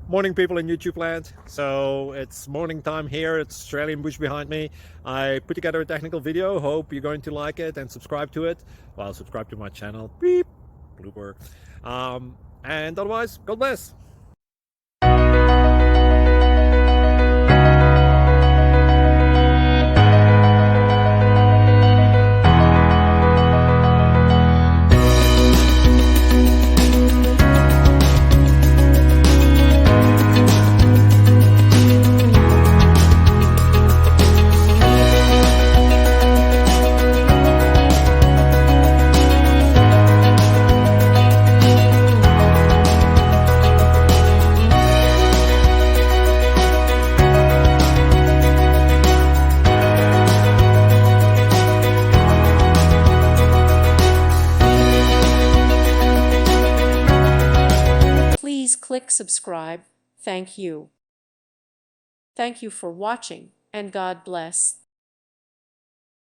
Morning, people in YouTube land. So it's morning time here. It's Australian bush behind me. I put together a technical video. Hope you're going to like it and subscribe to it. Well, subscribe to my channel. Beep. Blooper. And otherwise, God bless. Please click subscribe. Thank you. Thank you for watching, and God bless.